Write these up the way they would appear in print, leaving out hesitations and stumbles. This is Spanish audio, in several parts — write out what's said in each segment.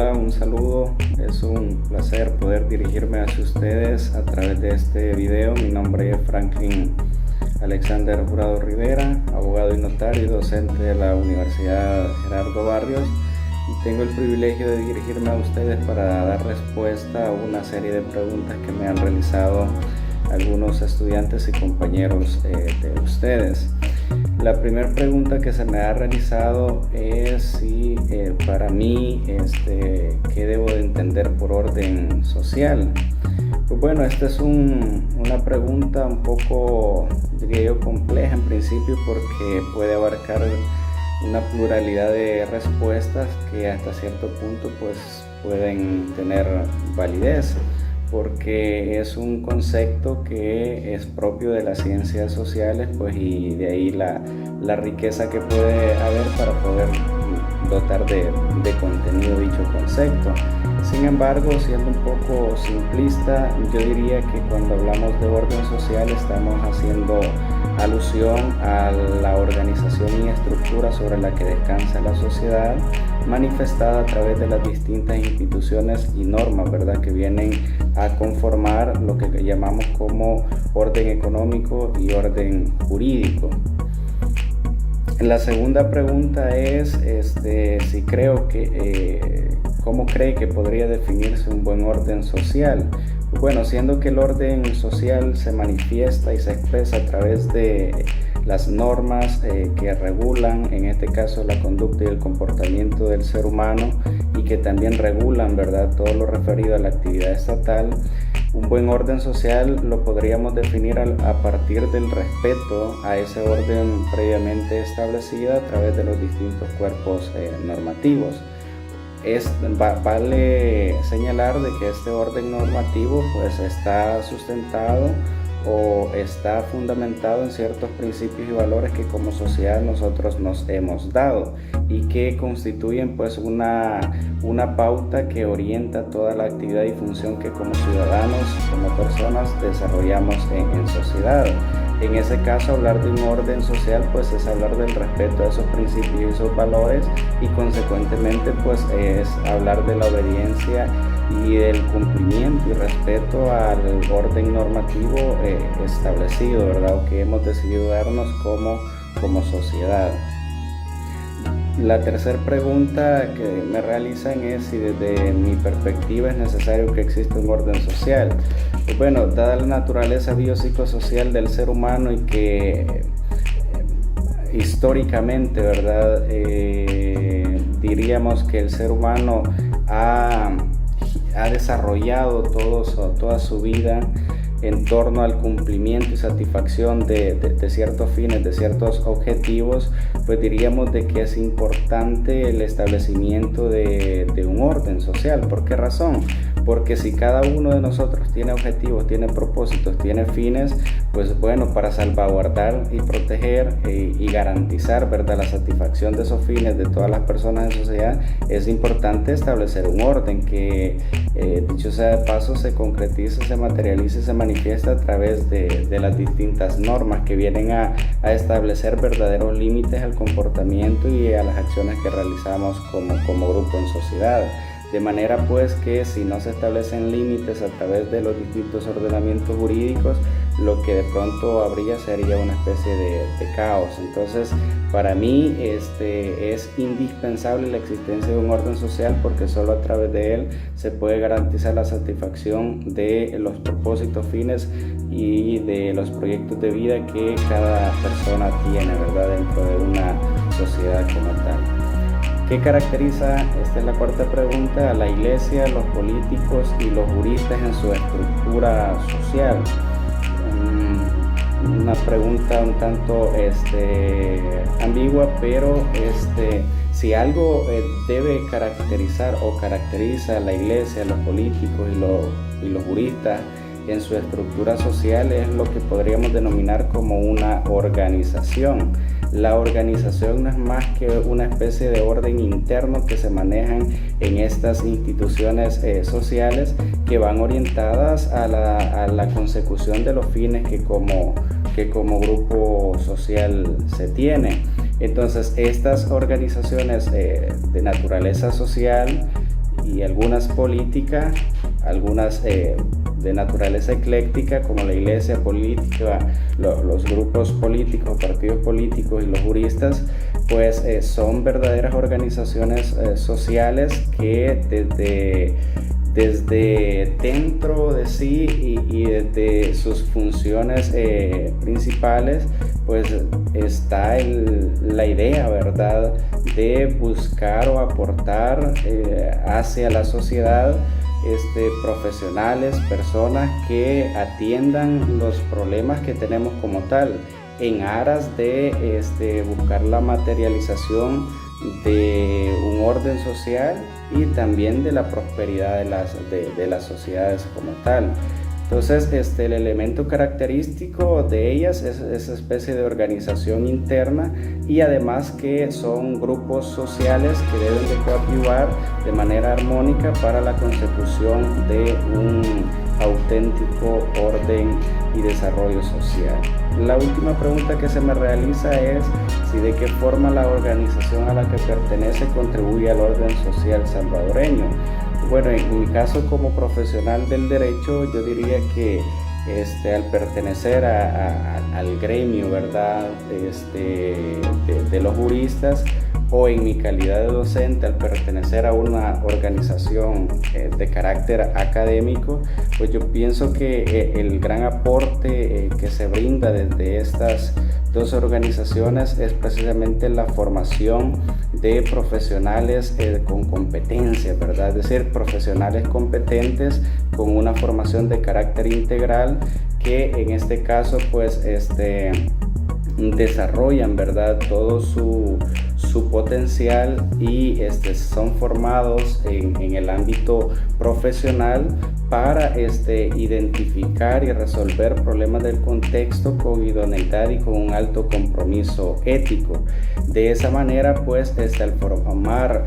Hola, un saludo. Es un placer poder dirigirme hacia ustedes a través de este video. Mi nombre es Franklin Alexander Jurado Rivera, abogado y notario y docente de la Universidad Gerardo Barrios, y tengo el privilegio de dirigirme a ustedes para dar respuesta a una serie de preguntas que me han realizado algunos estudiantes y compañeros de ustedes. La primera pregunta que se me ha realizado es si para mí ¿qué debo de entender por orden social? Pues bueno, esta es una pregunta un poco, diría yo, compleja en principio, porque puede abarcar una pluralidad de respuestas que hasta cierto punto pues pueden tener validez, porque es un concepto que es propio de las ciencias sociales, pues, y de ahí la riqueza que puede haber para poder dotar de contenido dicho concepto. Sin embargo, siendo un poco simplista, yo diría que cuando hablamos de orden social estamos haciendo alusión a la organización y estructura sobre la que descansa la sociedad, manifestada a través de las distintas instituciones y normas, ¿verdad?, que vienen a conformar lo que llamamos como orden económico y orden jurídico. La segunda pregunta es si creo que ¿cómo cree que podría definirse un buen orden social? Bueno, siendo que el orden social se manifiesta y se expresa a través de las normas que regulan, en este caso, la conducta y el comportamiento del ser humano, y que también regulan, ¿verdad?, todo lo referido a la actividad estatal, un buen orden social lo podríamos definir a partir del respeto a ese orden previamente establecido a través de los distintos cuerpos normativos. Vale señalar de que este orden normativo pues está sustentado o está fundamentado en ciertos principios y valores que como sociedad nosotros nos hemos dado y que constituyen pues una pauta que orienta toda la actividad y función que como ciudadanos, como personas desarrollamos en sociedad. En ese caso, hablar de un orden social pues es hablar del respeto a esos principios y esos valores, y consecuentemente pues es hablar de la obediencia y del cumplimiento y respeto al orden normativo establecido, ¿verdad?, o que hemos decidido darnos como sociedad. La tercera pregunta que me realizan es si desde mi perspectiva es necesario que exista un orden social. Pues bueno, dada la naturaleza biopsicosocial del ser humano y que históricamente, ¿verdad?, diríamos que el ser humano ha desarrollado toda su vida en torno al cumplimiento y satisfacción de ciertos fines, de ciertos objetivos, pues diríamos de que es importante el establecimiento de un orden social. ¿Por qué razón? Porque si cada uno de nosotros tiene objetivos, tiene propósitos, tiene fines, pues bueno, para salvaguardar y proteger y garantizar, ¿verdad?, la satisfacción de esos fines de todas las personas en sociedad, es importante establecer un orden que, dicho sea de paso, se concretiza, se materializa y se manifiesta a través de las distintas normas que vienen a establecer verdaderos límites al comportamiento y a las acciones que realizamos como grupo en sociedad. De manera pues que si no se establecen límites a través de los distintos ordenamientos jurídicos, lo que de pronto habría sería una especie de caos. Entonces, para mí es indispensable la existencia de un orden social, porque solo a través de él se puede garantizar la satisfacción de los propósitos, fines y de los proyectos de vida que cada persona tiene, ¿verdad?, dentro de una sociedad como tal. ¿Qué caracteriza, esta es la cuarta pregunta, a la iglesia, los políticos y los juristas en su estructura social? Una pregunta un tanto ambigua, pero si algo debe caracterizar o caracteriza a la iglesia, a los políticos y los juristas en su estructura social, es lo que podríamos denominar como una organización. La organización no es más que una especie de orden interno que se manejan en estas instituciones sociales, que van orientadas a la consecución de los fines que como grupo social se tiene. Entonces, estas organizaciones de naturaleza social y algunas políticas, algunas de naturaleza ecléctica, como la iglesia política, los grupos políticos, partidos políticos y los juristas, pues son verdaderas organizaciones sociales que desde dentro de sí y desde sus funciones principales, pues está la idea, ¿verdad?, de buscar o aportar hacia la sociedad profesionales, personas que atiendan los problemas que tenemos como tal, en aras de buscar la materialización de un orden social y también de la prosperidad de las sociedades como tal. Entonces, el elemento característico de ellas es esa especie de organización interna, y además que son grupos sociales que deben de coadyuvar de manera armónica para la consecución de un auténtico orden y desarrollo social. La última pregunta que se me realiza es si de qué forma la organización a la que pertenece contribuye al orden social salvadoreño. Bueno, en mi caso como profesional del derecho, yo diría que al pertenecer al gremio, ¿verdad?, de los juristas, o en mi calidad de docente al pertenecer a una organización de carácter académico, pues yo pienso que el gran aporte que se brinda desde estas dos organizaciones es precisamente la formación de profesionales con competencia, ¿verdad? Es decir, profesionales competentes con una formación de carácter integral que en este caso pues desarrollan, ¿verdad?, todo su potencial y son formados en el ámbito profesional para identificar y resolver problemas del contexto con idoneidad y con un alto compromiso ético. De esa manera, pues, al formar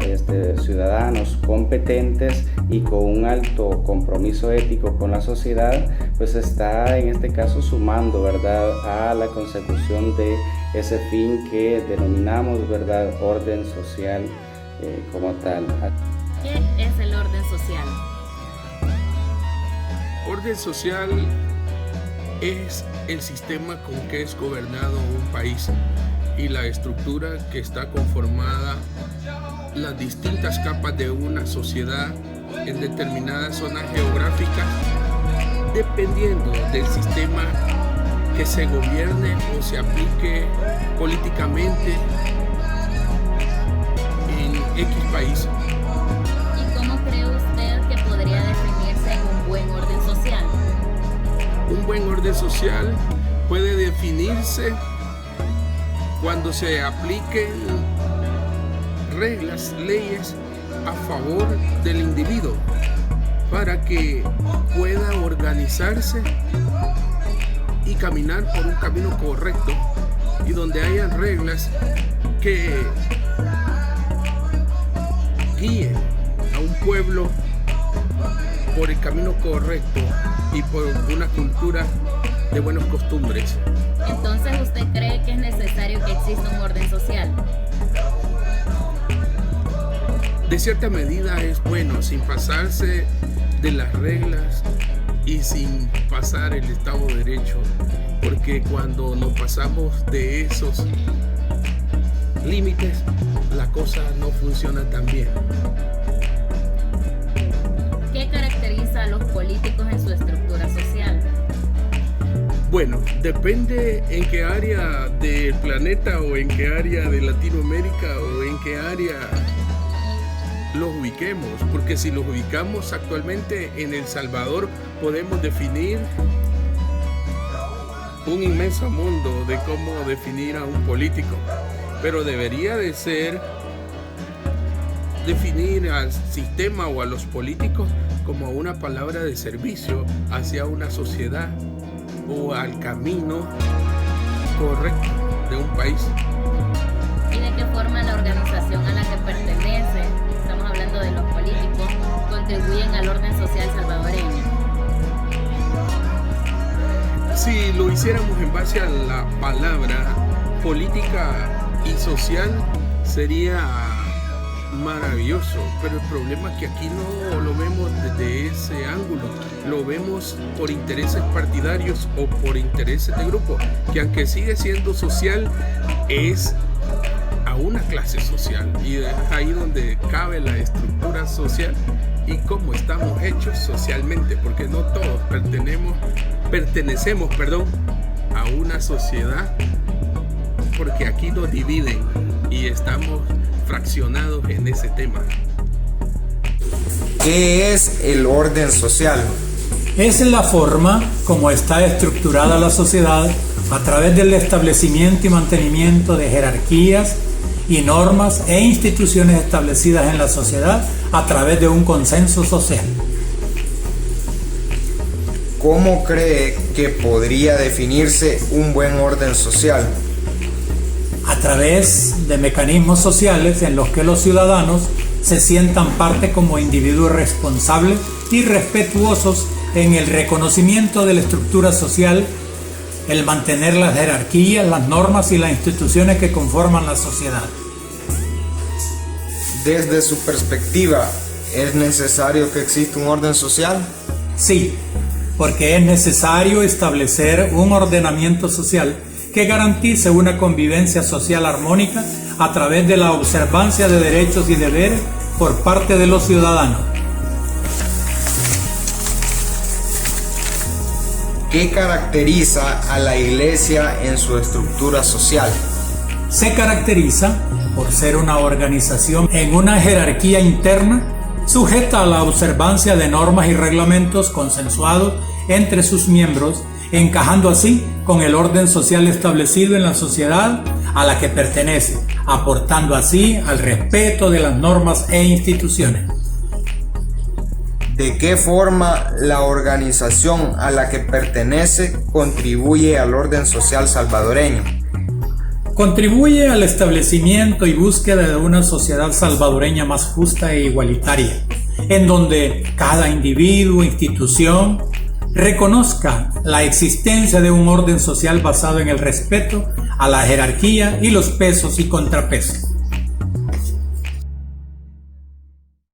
ciudadanos competentes y con un alto compromiso ético con la sociedad, pues está en este caso sumando, ¿verdad?, a la consecución de ese fin que denominamos, ¿verdad?, orden social como tal. ¿Qué es el orden social? Orden social es el sistema con que es gobernado un país y la estructura que está conformada las distintas capas de una sociedad en determinadas zonas geográficas, dependiendo del sistema que se gobierne o se aplique políticamente en X país. ¿Y cómo cree usted que podría definirse un buen orden social? Un buen orden social puede definirse cuando se apliquen reglas, leyes a favor del individuo para que pueda organizarse y caminar por un camino correcto, y donde hayan reglas que guíen a un pueblo por el camino correcto y por una cultura de buenas costumbres. Entonces, ¿usted cree que es necesario que exista un orden social? De cierta medida es bueno, sin pasarse de las reglas y sin pasar el Estado de Derecho, porque cuando nos pasamos de esos límites, la cosa no funciona tan bien. ¿Qué caracteriza a los políticos en su estructura social? Bueno, depende en qué área del planeta o en qué área de Latinoamérica o en qué área los ubiquemos, porque si los ubicamos actualmente en El Salvador, podemos definir un inmenso mundo de cómo definir a un político, pero debería de ser definir al sistema o a los políticos como una palabra de servicio hacia una sociedad o al camino correcto de un país. ¿Y de qué forma la organización a la que pertenece, estamos hablando de los políticos, contribuyen al orden social salvadoreño? Si lo hiciéramos en base a la palabra política y social, sería maravilloso, pero el problema es que aquí no lo vemos desde ese ángulo, lo vemos por intereses partidarios o por intereses de grupo, que aunque sigue siendo social, es a una clase social, y es ahí donde cabe la estructura social y cómo estamos hechos socialmente, porque no todos pertenecemos a una sociedad, porque aquí nos dividen y estamos fraccionados en ese tema. ¿Qué es el orden social? Es la forma como está estructurada la sociedad a través del establecimiento y mantenimiento de jerarquías y normas e instituciones establecidas en la sociedad a través de un consenso social. ¿Cómo cree que podría definirse un buen orden social? A través de mecanismos sociales en los que los ciudadanos se sientan parte como individuos responsables y respetuosos en el reconocimiento de la estructura social, el mantener las jerarquías, las normas y las instituciones que conforman la sociedad. Desde su perspectiva, ¿es necesario que exista un orden social? Sí, porque es necesario establecer un ordenamiento social que garantice una convivencia social armónica a través de la observancia de derechos y deberes por parte de los ciudadanos. ¿Qué caracteriza a la Iglesia en su estructura social? Se caracteriza por ser una organización en una jerarquía interna sujeta a la observancia de normas y reglamentos consensuados entre sus miembros, encajando así con el orden social establecido en la sociedad a la que pertenece, aportando así al respeto de las normas e instituciones. ¿De qué forma la organización a la que pertenece contribuye al orden social salvadoreño? Contribuye al establecimiento y búsqueda de una sociedad salvadoreña más justa e igualitaria, en donde cada individuo e institución reconozca la existencia de un orden social basado en el respeto a la jerarquía y los pesos y contrapesos.